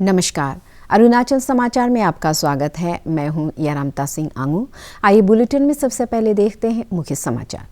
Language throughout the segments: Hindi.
नमस्कार। अरुणाचल समाचार में आपका स्वागत है। मैं हूं यारामता सिंह आंगू। आइए बुलेटिन में सबसे पहले देखते हैं मुख्य समाचार।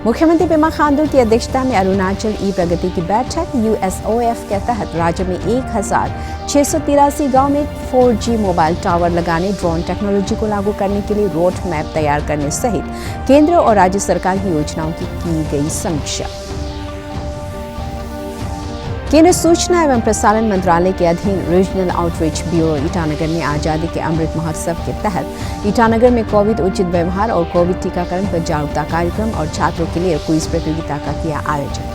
मुख्यमंत्री पेमा खांडू की अध्यक्षता में अरुणाचल ई प्रगति की बैठक। USOF के तहत राज्य में 1683 गांव में 4G मोबाइल टावर लगाने, ड्रोन टेक्नोलॉजी को लागू करने के लिए रोड मैप तैयार करने सहित केंद्र और राज्य सरकार की योजनाओं की गई समीक्षा। केंद्रीय सूचना एवं प्रसारण मंत्रालय के अधीन रीजनल आउटरीच ब्यूरो ईटानगर ने आज़ादी के अमृत महोत्सव के तहत ईटानगर में कोविड उचित व्यवहार और कोविड टीकाकरण पर जागरूकता कार्यक्रम और छात्रों के लिए क्विज प्रतियोगिता का किया आयोजन।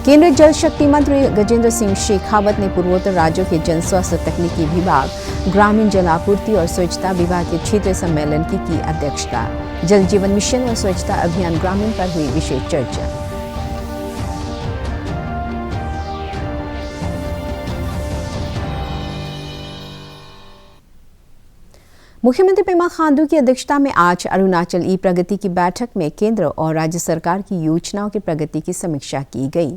केंद्रीय जल शक्ति मंत्री गजेंद्र सिंह शेखावत ने पूर्वोत्तर राज्यों के जन स्वास्थ्य तकनीकी विभाग, ग्रामीण जल आपूर्ति और स्वच्छता विभाग के क्षेत्रीय सम्मेलन की अध्यक्षता। जल जीवन मिशन और स्वच्छता अभियान ग्रामीण पर हुई विशेष चर्चा। मुख्यमंत्री पेमा खांडू की अध्यक्षता में आज अरुणाचल ई प्रगति की बैठक में केंद्र और राज्य सरकार की योजनाओं की प्रगति की समीक्षा की गई।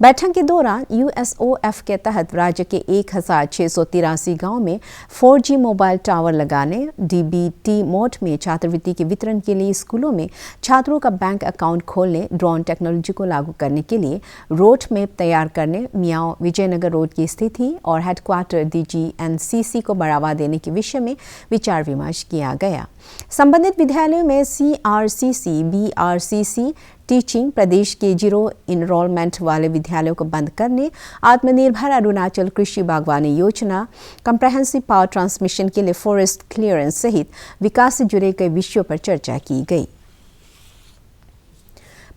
बैठक के दौरान USOF के तहत राज्य के 1683 गांव में 4G मोबाइल टावर लगाने, DBT मोड में छात्रवृत्ति के वितरण के लिए स्कूलों में छात्रों का बैंक अकाउंट खोलने, ड्रोन टेक्नोलॉजी को लागू करने के लिए रोड मैप तैयार करने, मियाओ विजयनगर रोड की स्थिति और हेडक्वार्टर DGNCC को बढ़ावा देने के विषय में विचार विमर्श किया गया। संबंधित विद्यालयों में CRCC, BRCC टीचिंग, प्रदेश के 0 इनरोलमेंट वाले विद्यालयों को बंद करने, आत्मनिर्भर अरुणाचल कृषि बागवानी योजना, कम्प्रहेंसिव पावर ट्रांसमिशन के लिए फॉरेस्ट क्लियरेंस सहित विकास से जुड़े कई विषयों पर चर्चा की गई।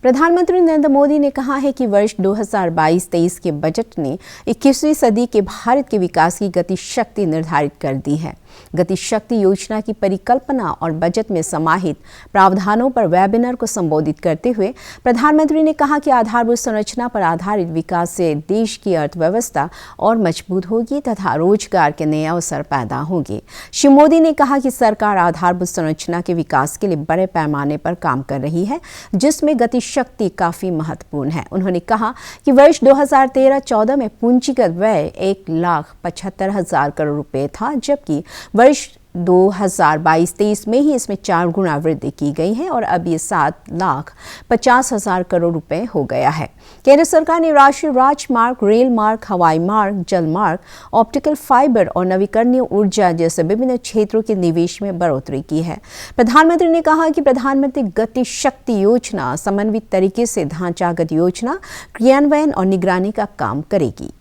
प्रधानमंत्री नरेंद्र मोदी ने कहा है कि वर्ष 2022-23 के बजट ने 21वीं सदी के भारत के विकास की गति शक्ति निर्धारित कर दी है। गति शक्ति योजना की परिकल्पना और बजट में समाहित प्रावधानों पर वेबिनार को संबोधित करते हुए प्रधानमंत्री ने कहा कि आधारभूत संरचना पर आधारित विकास से देश की अर्थव्यवस्था और मजबूत होगी तथा रोजगार के नए अवसर पैदा होंगे। श्री मोदी ने कहा कि सरकार आधारभूत संरचना के विकास के लिए बड़े पैमाने पर काम कर रही है, जिसमें गति शक्ति काफी महत्वपूर्ण है। उन्होंने कहा कि वर्ष 2013-14 में पूंजीगत व्यय 1,75,000 करोड़ रुपए था, जबकि वर्ष 2022-23 में ही इसमें 4 गुना वृद्धि की गई है और अब ये 7,50,000 करोड़ रुपए हो गया है। केंद्र सरकार ने राष्ट्रीय राजमार्ग, रेल मार्ग, हवाई मार्ग, जल मार्ग, ऑप्टिकल फाइबर और नवीकरणीय ऊर्जा जैसे विभिन्न क्षेत्रों के निवेश में बढ़ोतरी की है। प्रधानमंत्री ने कहा कि प्रधानमंत्री गति शक्ति योजना समन्वित तरीके से ढांचागत योजना क्रियान्वयन और निगरानी का काम करेगी।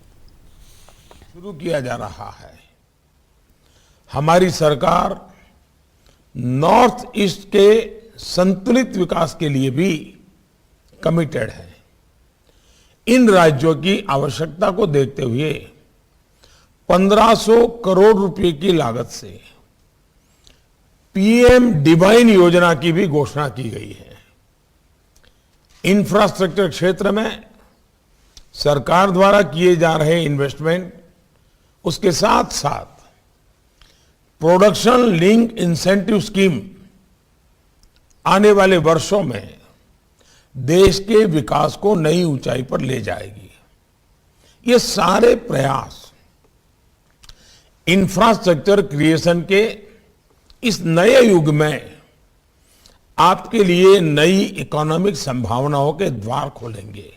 शुरू किया जा रहा है। हमारी सरकार नॉर्थ ईस्ट के संतुलित विकास के लिए भी कमिटेड है। इन राज्यों की आवश्यकता को देखते हुए 1500 करोड़ रुपए की लागत से PM डिवाइन योजना की भी घोषणा की गई है। इंफ्रास्ट्रक्चर क्षेत्र में सरकार द्वारा किए जा रहे इन्वेस्टमेंट, उसके साथ साथ प्रोडक्शन लिंक इंसेंटिव स्कीम आने वाले वर्षों में देश के विकास को नई ऊंचाई पर ले जाएगी। ये सारे प्रयास इंफ्रास्ट्रक्चर क्रिएशन के इस नए युग में आपके लिए नई इकोनॉमिक संभावनाओं के द्वार खोलेंगे।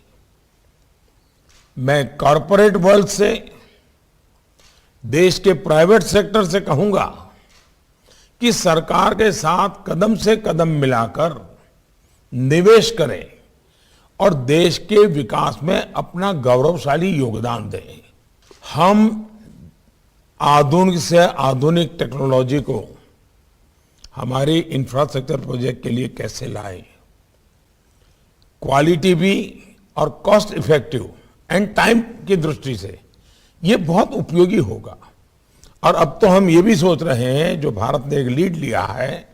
मैं कॉरपोरेट वर्ल्ड से, देश के प्राइवेट सेक्टर से कहूंगा कि सरकार के साथ कदम से कदम मिलाकर निवेश करें और देश के विकास में अपना गौरवशाली योगदान दें। हम आधुनिक से आधुनिक टेक्नोलॉजी को हमारी इंफ्रास्ट्रक्चर प्रोजेक्ट के लिए कैसे लाएं, क्वालिटी भी और कॉस्ट इफेक्टिव एंड टाइम की दृष्टि से ये बहुत उपयोगी होगा। और अब तो हम ये भी सोच रहे हैं, जो भारत ने एक लीड लिया है,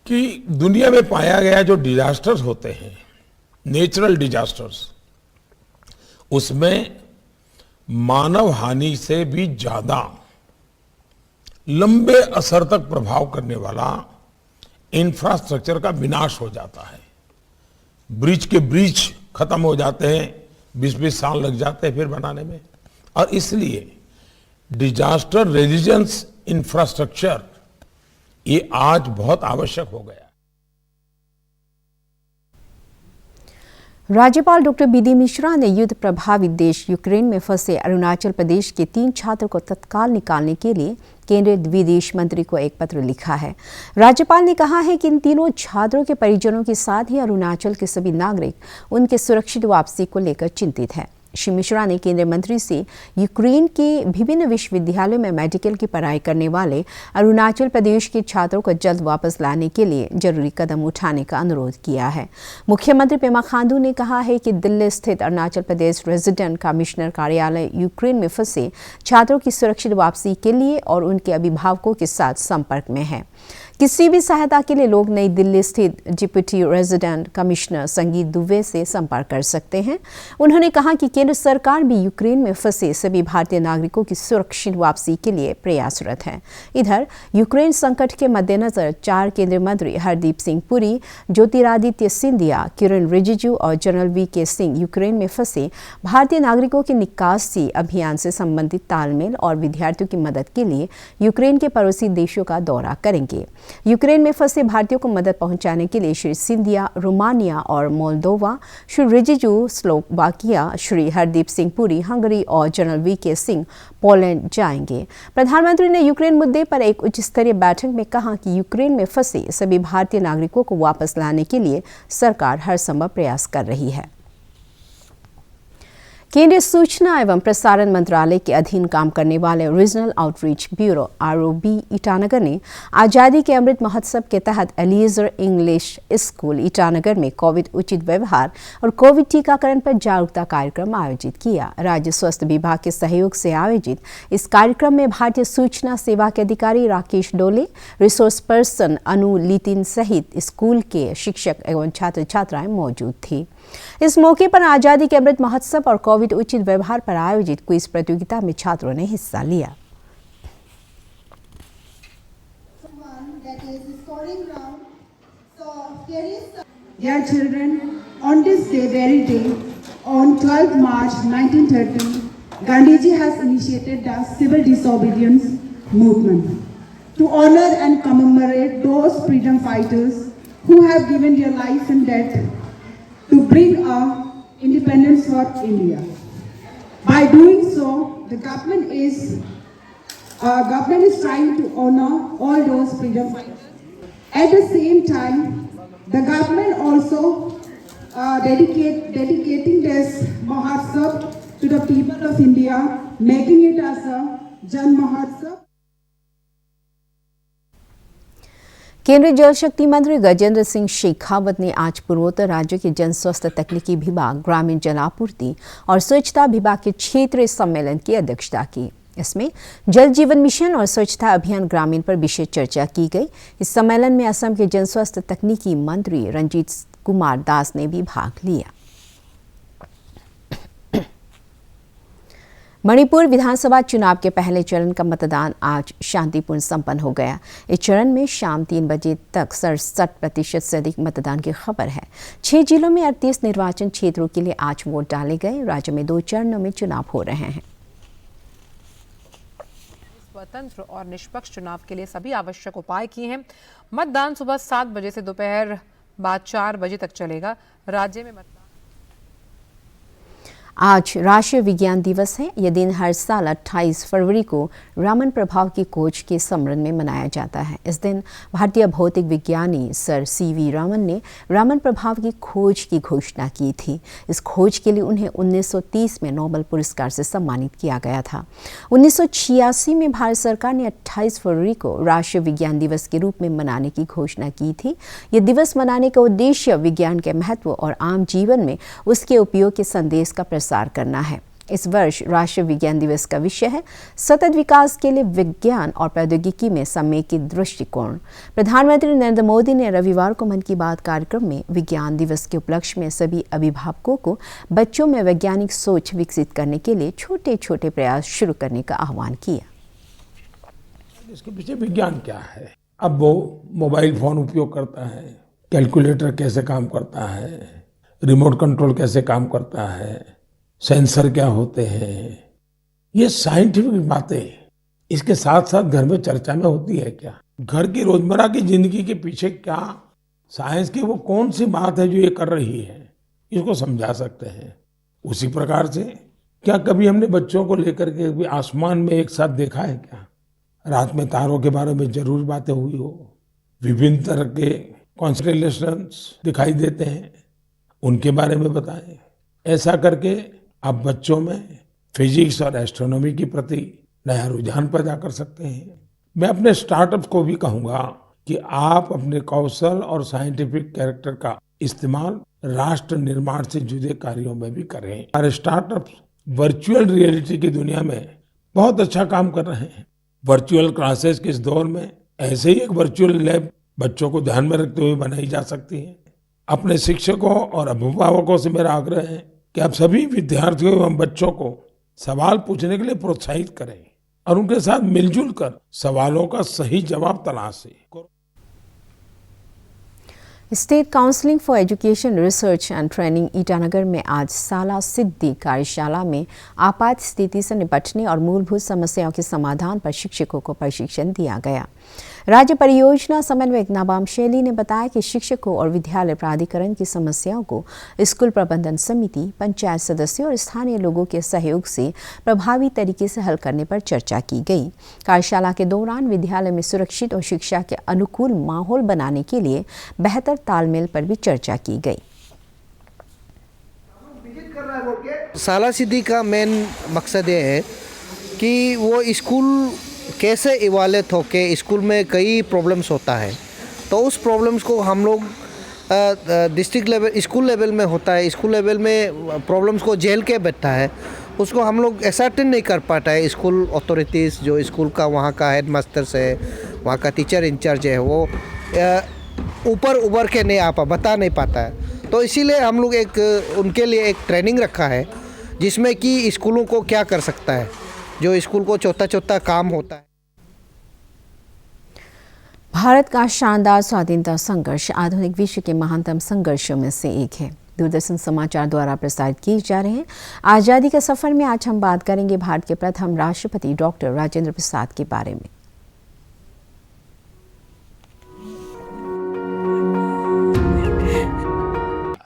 कि दुनिया में पाया गया जो डिजास्टर्स होते हैं, नेचुरल डिजास्टर्स, उसमें मानव हानि से भी ज्यादा लंबे असर तक प्रभाव करने वाला इंफ्रास्ट्रक्चर का विनाश हो जाता है। ब्रिज के ब्रिज खत्म हो जाते हैं, 20-20 साल लग जाते हैं फिर बनाने में। और इसलिए डिजास्टर रेजिलियंस इंफ्रास्ट्रक्चर ये आज बहुत आवश्यक हो गया। राज्यपाल डॉक्टर बी.डी. मिश्रा ने युद्ध प्रभावित देश यूक्रेन में फंसे अरुणाचल प्रदेश के 3 छात्रों को तत्काल निकालने के लिए केंद्रीय विदेश मंत्री को एक पत्र लिखा है। राज्यपाल ने कहा है कि इन तीनों छात्रों के परिजनों के साथ ही अरुणाचल के सभी नागरिक उनके सुरक्षित वापसी को लेकर चिंतित हैं। श्री मिश्रा ने केंद्रीय मंत्री से यूक्रेन के विभिन्न विश्वविद्यालयों में मेडिकल की पढ़ाई करने वाले अरुणाचल प्रदेश के छात्रों को जल्द वापस लाने के लिए जरूरी कदम उठाने का अनुरोध किया है। मुख्यमंत्री पेमा खांडू ने कहा है कि दिल्ली स्थित अरुणाचल प्रदेश रेजिडेंट कमिश्नर कार्यालय यूक्रेन में फंसे छात्रों की सुरक्षित वापसी के लिए और उनके अभिभावकों के साथ संपर्क में है। किसी भी सहायता के लिए लोग नई दिल्ली स्थित डिप्टी रेजिडेंट कमिश्नर संगीत दुबे से संपर्क कर सकते हैं। उन्होंने कहा कि केंद्र सरकार भी यूक्रेन में फंसे सभी भारतीय नागरिकों की सुरक्षित वापसी के लिए प्रयासरत है। इधर यूक्रेन संकट के मद्देनजर 4 केंद्रीय मंत्री हरदीप सिंह पुरी, ज्योतिरादित्य सिंधिया, किरण रिजिजू और जनरल वी.के. सिंह यूक्रेन में फंसे भारतीय नागरिकों के निकासी अभियान से संबंधित तालमेल और विद्यार्थियों की मदद के लिए यूक्रेन के पड़ोसी देशों का दौरा करेंगे। यूक्रेन में फंसे भारतीयों को मदद पहुंचाने के लिए श्री सिंधिया रोमानिया और Moldova, Shri Rijiju Slovakia, Shri Hardeep Singh Puri Hungary और जनरल वी.के. सिंह पोलैंड जाएंगे। प्रधानमंत्री ने यूक्रेन मुद्दे पर एक उच्च स्तरीय बैठक में कहा कि यूक्रेन में फंसे सभी भारतीय नागरिकों को वापस लाने के लिए सरकार हर संभव प्रयास कर रही है। केंद्रीय सूचना एवं प्रसारण मंत्रालय के अधीन काम करने वाले regional outreach bureau (ROB) Itanagar ने आज़ादी के अमृत महोत्सव के तहत एलिएजर इंग्लिश स्कूल ईटानगर में कोविड उचित व्यवहार और कोविड टीकाकरण पर जागरूकता कार्यक्रम आयोजित किया। राज्य स्वास्थ्य विभाग के सहयोग से आयोजित इस कार्यक्रम में भारतीय सूचना सेवा के अधिकारी राकेश डोले, रिसोर्स पर्सन अनु लितिन सहित स्कूल के शिक्षक एवं छात्र छात्राएं मौजूद थी। इस मौके पर आज़ादी के अमृत महोत्सव और कोविड उचित व्यवहार पर आयोजित क्विज प्रतियोगिता में छात्रों ने हिस्सा लिया। Dear children, on this very day, on 12 March 1930, Gandhiji has initiated the civil disobedience movement to honor and commemorate those freedom fighters who have given their life and death to bring independence for India. By doing so, the government is trying to honor all those freedom fighters. At the same time, the government also dedicating this Mahotsav to the people of India, making it as a Jan Mahotsav. केंद्रीय जल शक्ति मंत्री गजेंद्र सिंह शेखावत ने आज पूर्वोत्तर राज्यों के जन स्वास्थ्य तकनीकी विभाग, ग्रामीण जल आपूर्ति और स्वच्छता विभाग के क्षेत्रीय सम्मेलन की अध्यक्षता की। इसमें जल जीवन मिशन और स्वच्छता अभियान ग्रामीण पर विशेष चर्चा की गई। इस सम्मेलन में असम के जन स्वास्थ्य तकनीकी मंत्री रंजीत कुमार दास ने भी भाग लिया। मणिपुर विधानसभा चुनाव के पहले चरण का मतदान आज शांतिपूर्ण संपन्न हो गया। इस चरण में शाम 3 बजे तक 67% से अधिक मतदान की खबर है। 6 जिलों में 38 निर्वाचन क्षेत्रों के लिए आज वोट डाले गए। राज्य में 2 चरणों में चुनाव हो रहे हैं। स्वतंत्र और निष्पक्ष चुनाव के लिए सभी आवश्यक उपाय किए हैं। मतदान सुबह 7 बजे से दोपहर बाद 4 बजे तक चलेगा। राज्य में आज राष्ट्रीय विज्ञान दिवस है। यह दिन हर साल 28 फरवरी को रामन प्रभाव की खोज के स्मरण में मनाया जाता है। इस दिन भारतीय भौतिक विज्ञानी सर C.V. रामन ने रामन प्रभाव की खोज की घोषणा की थी। इस खोज के लिए उन्हें 1930 में नोबेल पुरस्कार से सम्मानित किया गया था। 1986 में भारत सरकार ने 28 फरवरी को राष्ट्रीय विज्ञान दिवस के रूप में मनाने की घोषणा की थी। यह दिवस मनाने का उद्देश्य विज्ञान के महत्व और आम जीवन में उसके उपयोग के संदेश का प्रसार करना है। इस वर्ष राष्ट्रीय विज्ञान दिवस का विषय है सतत विकास के लिए विज्ञान और प्रौद्योगिकी में समेकित दृष्टिकोण। प्रधानमंत्री नरेंद्र मोदी ने रविवार को मन की बात कार्यक्रम में विज्ञान दिवस के उपलक्ष्य में सभी अभिभावकों को बच्चों में वैज्ञानिक सोच विकसित करने के लिए छोटे छोटे प्रयास शुरू करने का आह्वान किया। इसके पीछे विज्ञान क्या है। अब वो मोबाइल फोन उपयोग करता है, कैलकुलेटर कैसे काम करता है, रिमोट कंट्रोल कैसे काम करता है, सेंसर क्या होते हैं, ये साइंटिफिक बातें इसके साथ साथ घर में चर्चा में होती है क्या? घर की रोजमर्रा की जिंदगी के पीछे क्या साइंस की वो कौन सी बात है जो ये कर रही है, इसको समझा सकते हैं। उसी प्रकार से क्या कभी हमने बच्चों को लेकर के भी आसमान में एक साथ देखा है क्या? रात में तारों के बारे में जरूर बातें हुई हो, विभिन्न तरह के कॉन्स्टेलेशंस दिखाई देते हैं, उनके बारे में बताएं। ऐसा करके आप बच्चों में फिजिक्स और एस्ट्रोनॉमी के प्रति नया रुझान पैदा कर सकते हैं। मैं अपने स्टार्टअप को भी कहूंगा कि आप अपने कौशल और साइंटिफिक कैरेक्टर का इस्तेमाल राष्ट्र निर्माण से जुड़े कार्यों में भी करें। हमारे स्टार्टअप वर्चुअल रियलिटी की दुनिया में बहुत अच्छा काम कर रहे हैं। वर्चुअल क्लासेस के इस दौर में ऐसे ही एक वर्चुअल लैब बच्चों को ध्यान में रखते हुए बनाई जा सकती है। अपने शिक्षकों और अभिभावकों से मेरा आग्रह है कि आप सभी विद्यार्थियों एवं बच्चों को सवाल पूछने के लिए प्रोत्साहित करें और उनके साथ मिलजुल कर सवालों का सही जवाब तलाशें। State counselling for education research and training Itanagar में आज साला सिद्धि कार्यशाला में आपात स्थिति से निपटने और मूलभूत समस्याओं के समाधान पर शिक्षकों को प्रशिक्षण दिया गया। राज्य परियोजना समन्वयक नाबाम शैली ने बताया कि शिक्षकों और विद्यालय प्राधिकरण की समस्याओं को स्कूल प्रबंधन समिति, पंचायत सदस्यों और स्थानीय लोगों के सहयोग से प्रभावी तरीके से हल करने पर चर्चा की गई। कार्यशाला के दौरान विद्यालय में सुरक्षित और शिक्षा के अनुकूल माहौल बनाने के लिए बेहतर तालमेल पर भी चर्चा की गई। साला सिद्धि का मेन मकसद ये है कि वो स्कूल कैसे इवाल्यूएट होके स्कूल में कई प्रॉब्लम्स होता है, तो उस प्रॉब्लम्स को हम लोग डिस्ट्रिक्ट लेवल स्कूल लेवल में होता है, स्कूल लेवल में प्रॉब्लम्स को झेल के बैठता है, उसको हम लोग असर्टेन नहीं कर पाता है। स्कूल अथॉरिटीज़ जो स्कूल का वहाँ का हेड मास्टर्स है, वहाँ का टीचर इंचार्ज है, वो ऊपर उभर के नहीं बता नहीं पाता है। तो इसीलिए हम लोग उनके लिए एक ट्रेनिंग रखा है जिसमें कि स्कूलों को क्या कर सकता है, जो स्कूल को छोटा काम होता है। भारत का शानदार स्वाधीनता संघर्ष आधुनिक विश्व के महानतम संघर्षों में से एक है। दूरदर्शन समाचार द्वारा प्रसारित किए जा रहे हैं आज़ादी के सफर में आज हम बात करेंगे भारत के प्रथम राष्ट्रपति डॉक्टर राजेंद्र प्रसाद के बारे में।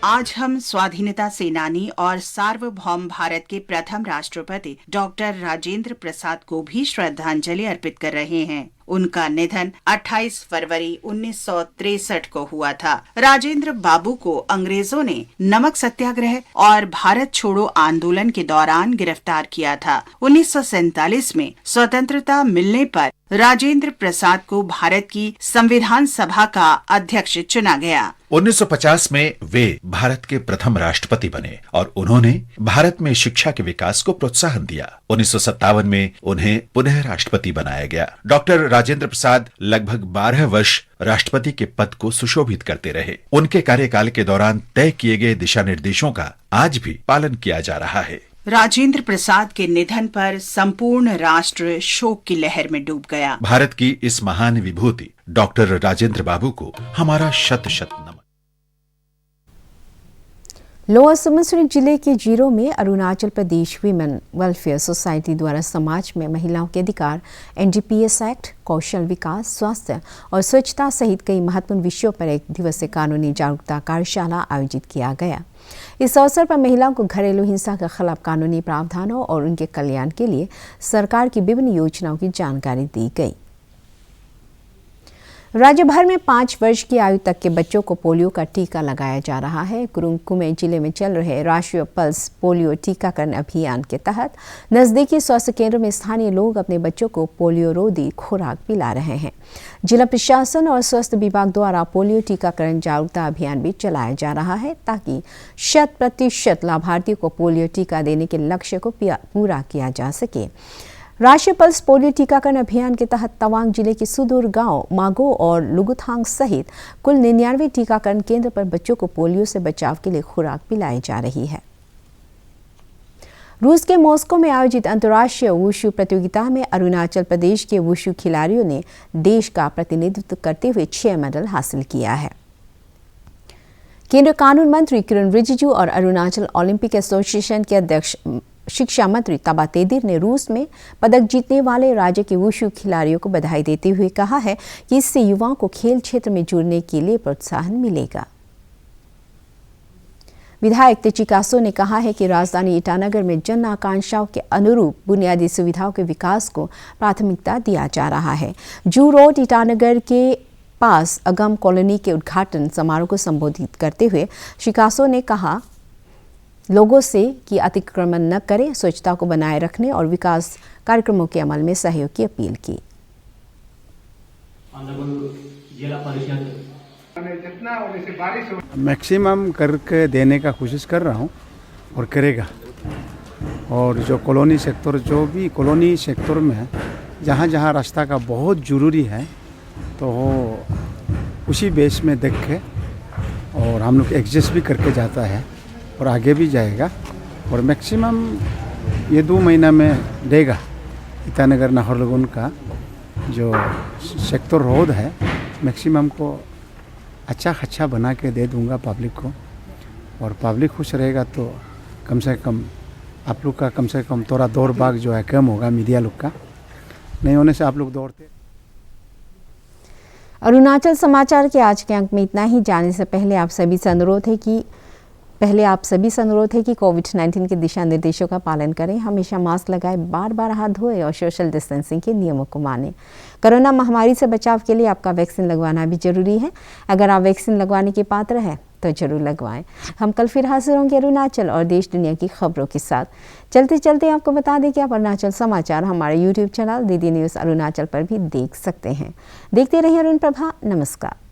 आज हम स्वाधीनता सेनानी और सार्वभौम भारत के प्रथम राष्ट्रपति डॉक्टर राजेंद्र प्रसाद को भी श्रद्धांजलि अर्पित कर रहे हैं। उनका निधन 28 फरवरी 1963 को हुआ था। राजेंद्र बाबू को अंग्रेजों ने नमक सत्याग्रह और भारत छोड़ो आंदोलन के दौरान गिरफ्तार किया था। 1947 में स्वतंत्रता मिलने पर राजेंद्र प्रसाद को भारत की संविधान सभा का अध्यक्ष चुना गया। 1950 में वे भारत के प्रथम राष्ट्रपति बने और उन्होंने भारत में शिक्षा के विकास को प्रोत्साहन दिया। 1957 में उन्हें पुनः राष्ट्रपति बनाया गया। डॉक्टर राजेंद्र प्रसाद लगभग 12 वर्ष राष्ट्रपति के पद को सुशोभित करते रहे। उनके कार्यकाल के दौरान तय किए गए दिशा निर्देशों का आज भी पालन किया जा रहा है। राजेंद्र प्रसाद के निधन पर संपूर्ण राष्ट्र शोक की लहर में डूब गया। भारत की इस महान विभूति डॉक्टर राजेंद्र बाबू को हमारा शत शत नमन। लोअर सुबनसिरी जिले के जीरो में Arunachal Pradesh women welfare society द्वारा समाज में महिलाओं के अधिकार, NDPS एक्ट, कौशल विकास, स्वास्थ्य और स्वच्छता सहित कई महत्वपूर्ण विषयों पर एक दिवसीय कानूनी जागरूकता कार्यशाला आयोजित किया गया। इस अवसर पर महिलाओं को घरेलू हिंसा के खिलाफ कानूनी प्रावधानों और उनके कल्याण के लिए सरकार की विभिन्न योजनाओं की जानकारी दी गई। राज्य भर में 5 वर्ष की आयु तक के बच्चों को पोलियो का टीका लगाया जा रहा है। कुरुंग कुमे जिले में चल रहे राष्ट्रीय पल्स पोलियो टीकाकरण अभियान के तहत नजदीकी स्वास्थ्य केंद्र में स्थानीय लोग अपने बच्चों को पोलियो रोधी खुराक पिला रहे हैं। जिला प्रशासन और स्वास्थ्य विभाग द्वारा पोलियो टीकाकरण जागरूकता अभियान भी चलाया जा रहा है ताकि 100% लाभार्थियों को पोलियो टीका देने के लक्ष्य को पूरा किया जा सके। राष्ट्रीय पल्स पोलियो टीकाकरण अभियान के तहत तवांग जिले के सुदूर गांव मागो और लुगुथांग सहित कुल 99 टीकाकरण केंद्र पर बच्चों को पोलियो से बचाव के लिए खुराक पिलाई जा रही है। रूस के मॉस्को में आयोजित अंतर्राष्ट्रीय वुशु प्रतियोगिता में अरुणाचल प्रदेश के वुशु खिलाड़ियों ने देश का प्रतिनिधित्व करते हुए 6 मेडल हासिल किया है। केंद्रीय कानून मंत्री किरण रिजिजू और अरुणाचल ओलंपिक एसोसिएशन के अध्यक्ष शिक्षा मंत्री ताबा तेदिर ने रूस में पदक जीतने वाले राज्य के वुशु खिलाड़ियों को बधाई देते हुए कहा है कि इससे युवाओं को खेल क्षेत्र में जुड़ने के लिए प्रोत्साहन मिलेगा। विधायक तेची कासो ने कहा है कि राजधानी ईटानगर में जन आकांक्षाओं के अनुरूप बुनियादी सुविधाओं के विकास को प्राथमिकता दिया जा रहा है। जू रोड ईटानगर के पास अगम कॉलोनी के उद्घाटन समारोह को संबोधित करते हुए श्री कासो ने कहा लोगों से कि अतिक्रमण न करें, स्वच्छता को बनाए रखने और विकास कार्यक्रमों के अमल में सहयोग की अपील की। मैक्सिमम करके देने का कोशिश कर रहा हूँ और करेगा। और जो कॉलोनी सेक्टर, जो भी कॉलोनी सेक्टर में है, जहाँ जहाँ रास्ता का बहुत ज़रूरी है तो उसी बेस में देख के और हम लोग एडजस्ट भी करके जाता है और आगे भी जाएगा। और मैक्सिमम ये 2 महीना में देगा। ईटानगर नाहरलगुन का जो सेक्टर रोड है मैक्सिमम को अच्छा बना के दे दूंगा पब्लिक को। और पब्लिक खुश रहेगा तो कम से कम आप लोग का कम से कम थोड़ा दौड़ भाग जो है कम होगा। मीडिया लोग का नहीं होने से आप लोग दौड़ते। अरुणाचल समाचार के आज के अंक में इतना ही। जाने से पहले आप सभी से अनुरोध है कि कोविड-19 के दिशा निर्देशों का पालन करें, हमेशा मास्क लगाएं, बार-बार हाथ धोएं और सोशल डिस्टेंसिंग के नियमों को मानें। कोरोना महामारी से बचाव के लिए आपका वैक्सीन लगवाना भी जरूरी है। अगर आप वैक्सीन लगवाने के पात्र हैं तो जरूर लगवाएं। हम कल फिर हाजिर होंगे अरुणाचल और देश दुनिया की खबरों के साथ। चलते चलते आपको बता दें कि आप अरुणाचल समाचार हमारे YouTube channel DD news Arunachal पर भी देख सकते हैं। देखते रहिए अरुण प्रभा। नमस्कार।